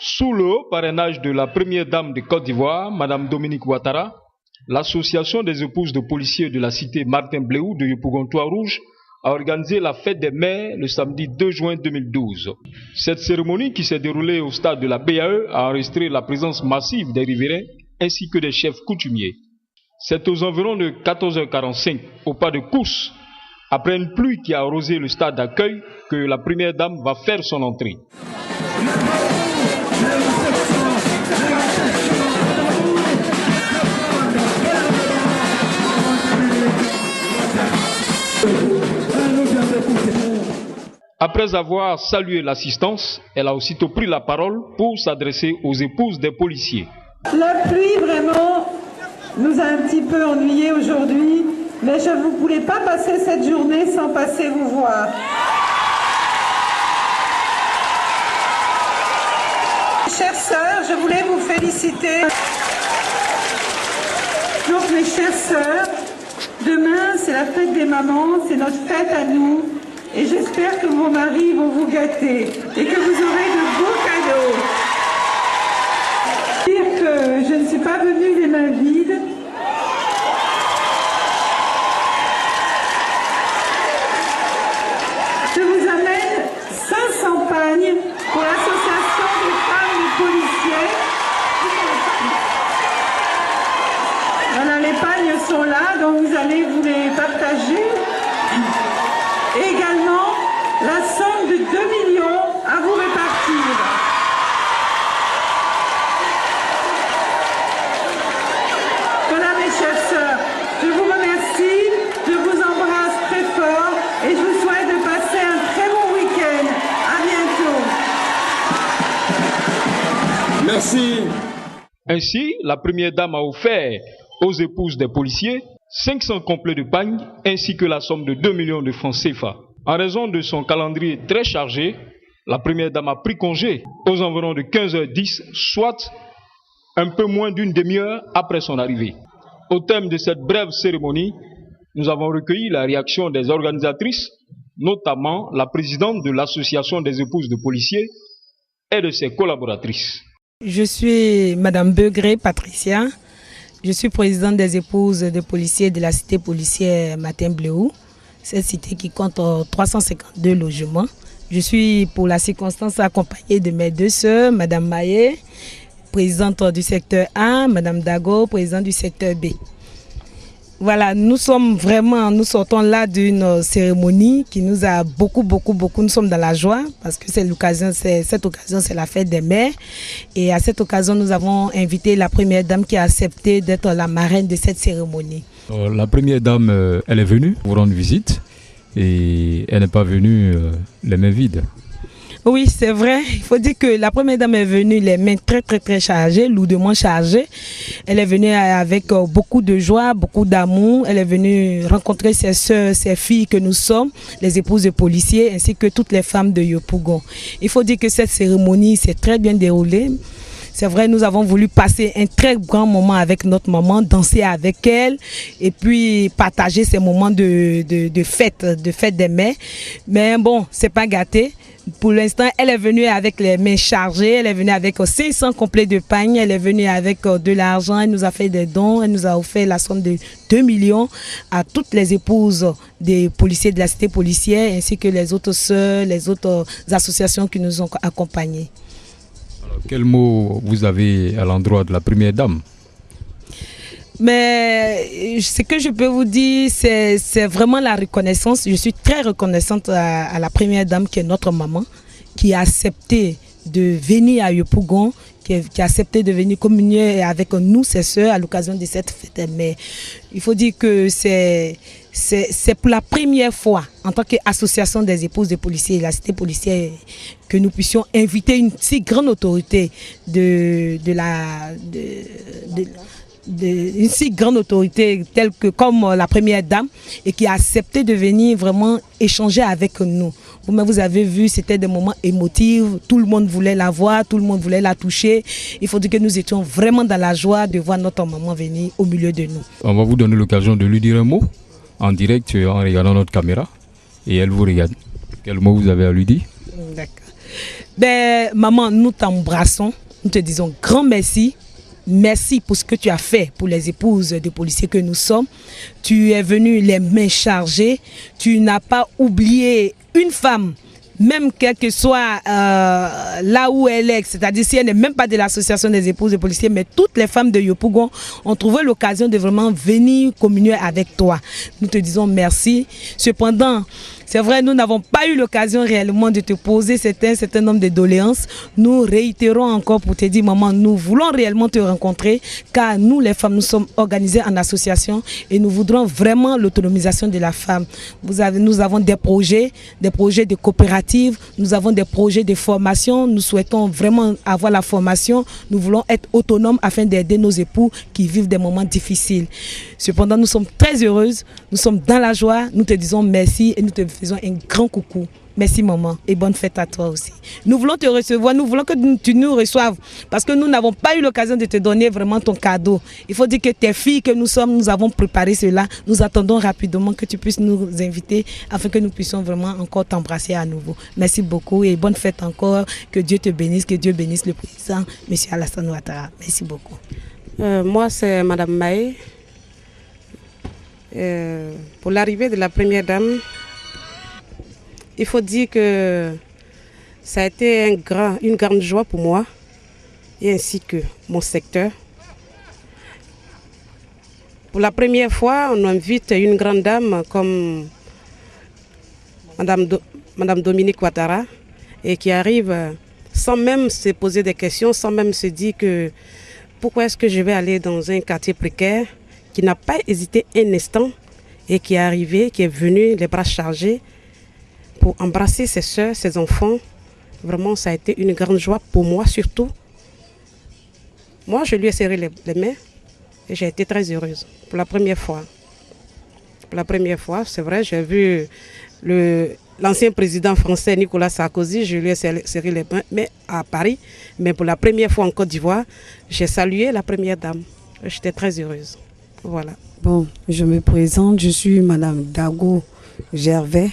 Sous le haut parrainage de la première dame de Côte d'Ivoire, Mme Dominique Ouattara, l'association des épouses de policiers de la cité Martin Bléou de Yopougon-Trois-Rouges a organisé la fête des mères le samedi 2 juin 2012. Cette cérémonie qui s'est déroulée au stade de la BAE a enregistré la présence massive des riverains ainsi que des chefs coutumiers. C'est aux environs de 14h45, au pas de course, après une pluie qui a arrosé le stade d'accueil, que la première dame va faire son entrée. Après avoir salué l'assistance, elle a aussitôt pris la parole pour s'adresser aux épouses des policiers. La pluie vraiment nous a un petit peu ennuyés aujourd'hui, mais je ne voulais pas passer cette journée sans passer vous voir. Chères sœurs, je voulais vous féliciter. Donc mes chères sœurs, demain c'est la fête des mamans, c'est notre fête à nous. Et j'espère que vos maris vont vous gâter et que vous aurez de beaux cadeaux. Dire que je ne suis pas venue les mains vides. Je vous amène 500 pagnes pour l'association des femmes des policiers. Voilà, les pagnes sont là, donc vous allez vous les partager. Et également la somme de 2 millions à vous répartir. Voilà mes chères sœurs, je vous remercie, je vous embrasse très fort et je vous souhaite de passer un très bon week-end. À bientôt. Merci. Ainsi, la première dame a offert aux épouses des policiers 500 complets de pagnes ainsi que la somme de 2 millions de francs CFA. En raison de son calendrier très chargé, la première dame a pris congé aux environs de 15h10, soit un peu moins d'une demi-heure après son arrivée. Au terme de cette brève cérémonie, nous avons recueilli la réaction des organisatrices, notamment la présidente de l'association des épouses de policiers et de ses collaboratrices. Je suis Madame Begré Patricia. Je suis présidente des épouses de policiers de la cité policière Martin Bléou, cette cité qui compte 352 logements. Je suis pour la circonstance accompagnée de mes deux sœurs, Madame Maillet, présidente du secteur A, Madame Dago, présidente du secteur B. Voilà, nous sortons là d'une cérémonie qui nous a beaucoup, nous sommes dans la joie parce que cette occasion, c'est la fête des mères. Et à cette occasion, nous avons invité la première dame qui a accepté d'être la marraine de cette cérémonie. La première dame, elle est venue vous rendre visite et elle n'est pas venue les mains vides. Oui, c'est vrai. Il faut dire que la première dame est venue les mains très chargées, lourdement chargées. Elle est venue avec beaucoup de joie, beaucoup d'amour. Elle est venue rencontrer ses sœurs, ses filles que nous sommes, les épouses de policiers, ainsi que toutes les femmes de Yopougon. Il faut dire que cette cérémonie s'est très bien déroulée. C'est vrai, nous avons voulu passer un très grand moment avec notre maman, danser avec elle et puis partager ces moments de fête des mères. Mais bon, c'est pas gâté. Pour l'instant, elle est venue avec les mains chargées, elle est venue avec 500 complets de pagnes, elle est venue avec de l'argent, elle nous a fait des dons, elle nous a offert la somme de 2 millions à toutes les épouses des policiers de la cité policière ainsi que les autres sœurs, les autres associations qui nous ont accompagnés. Alors, quel mot vous avez à l'endroit de la première dame? Mais ce que je peux vous dire, c'est vraiment la reconnaissance. Je suis très reconnaissante à la première dame qui est notre maman, qui a accepté de venir à Yopougon, qui a accepté de venir communier avec nous, ses sœurs, à l'occasion de cette fête. Mais il faut dire que c'est pour la première fois, en tant qu'association des épouses de policiers et la cité policière, que nous puissions inviter une si grande autorité une si grande autorité telle que comme la première dame et qui a accepté de venir vraiment échanger avec nous. Vous avez vu, c'était des moments émotifs, tout le monde voulait la voir, tout le monde voulait la toucher. Il faut dire que nous étions vraiment dans la joie de voir notre maman venir au milieu de nous. On va vous donner l'occasion de lui dire un mot en direct en regardant notre caméra et elle vous regarde. Quel mot vous avez à lui dire? D'accord. Ben, maman, nous t'embrassons, nous te disons grand merci. Merci pour ce que tu as fait pour les épouses des policiers que nous sommes. Tu es venu les mains chargées. Tu n'as pas oublié une femme, même quel que soit là où elle est, c'est-à-dire si elle n'est même pas de l'association des épouses des policiers, mais toutes les femmes de Yopougon ont trouvé l'occasion de vraiment venir communier avec toi. Nous te disons merci. Cependant, c'est vrai, nous n'avons pas eu l'occasion réellement de te poser certain nombre de doléances. Nous réitérons encore pour te dire, maman, nous voulons réellement te rencontrer car nous, les femmes, nous sommes organisées en association et nous voudrons vraiment l'autonomisation de la femme. Nous avons des projets de coopératives, nous avons des projets de formation. Nous souhaitons vraiment avoir la formation. Nous voulons être autonomes afin d'aider nos époux qui vivent des moments difficiles. Cependant, nous sommes très heureuses, nous sommes dans la joie. Nous te disons merci et nous te faisons un grand coucou. Merci maman et bonne fête à toi aussi. Nous voulons te recevoir, nous voulons que tu nous reçoives parce que nous n'avons pas eu l'occasion de te donner vraiment ton cadeau. Il faut dire que tes filles que nous sommes, nous avons préparé cela. Nous attendons rapidement que tu puisses nous inviter afin que nous puissions vraiment encore t'embrasser à nouveau. Merci beaucoup et bonne fête encore. Que Dieu te bénisse, que Dieu bénisse le président, M. Alassane Ouattara. Merci beaucoup. Moi, c'est Madame Maé. Pour l'arrivée de la première dame, il faut dire que ça a été une grande joie pour moi et ainsi que mon secteur. Pour la première fois, on invite une grande dame comme Madame Dominique Ouattara et qui arrive sans même se poser des questions, sans même se dire que pourquoi est-ce que je vais aller dans un quartier précaire, qui n'a pas hésité un instant et qui est arrivé, qui est venu les bras chargés pour embrasser ses soeurs, ses enfants. Vraiment, ça a été une grande joie pour moi surtout. Moi, je lui ai serré les mains et j'ai été très heureuse pour la première fois. Pour la première fois, c'est vrai, j'ai vu l'ancien président français Nicolas Sarkozy, je lui ai serré les mains mais à Paris. Mais pour la première fois en Côte d'Ivoire, j'ai salué la première dame. J'étais très heureuse. Voilà. Bon, je me présente, je suis Madame Dago Gervais,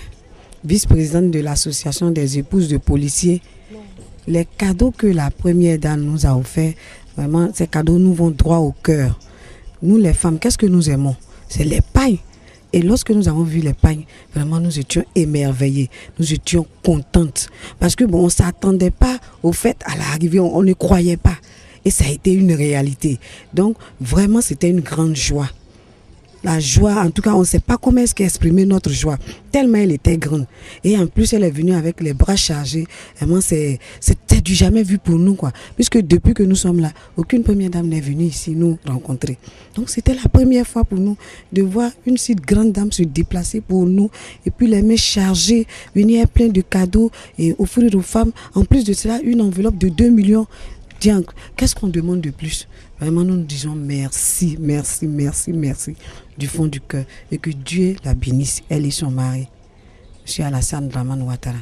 vice-présidente de l'association des épouses de policiers. Les cadeaux que la première dame nous a offerts, vraiment, ces cadeaux nous vont droit au cœur. Nous les femmes, qu'est-ce que nous aimons? C'est les pailles. Et lorsque nous avons vu les pailles, vraiment nous étions émerveillés, nous étions contentes. Parce que bon, on ne s'attendait pas au fait à l'arrivée, on ne croyait pas. Et ça a été une réalité. Donc vraiment c'était une grande joie. La joie, en tout cas, on ne sait pas comment est-ce qu'exprimer notre joie, tellement elle était grande. Et en plus, elle est venue avec les bras chargés. Vraiment, c'était du jamais vu pour nous, quoi. Puisque depuis que nous sommes là, aucune première dame n'est venue ici nous rencontrer. Donc, c'était la première fois pour nous de voir une si grande dame se déplacer pour nous. Et puis, les mains chargées, venir plein de cadeaux et offrir aux femmes. En plus de cela, une enveloppe de 2 millions. Tiens, qu'est-ce qu'on demande de plus? Vraiment, nous disons merci, merci, merci, merci du fond du cœur. Et que Dieu la bénisse, elle et son mari, M. Alassane Ouattara.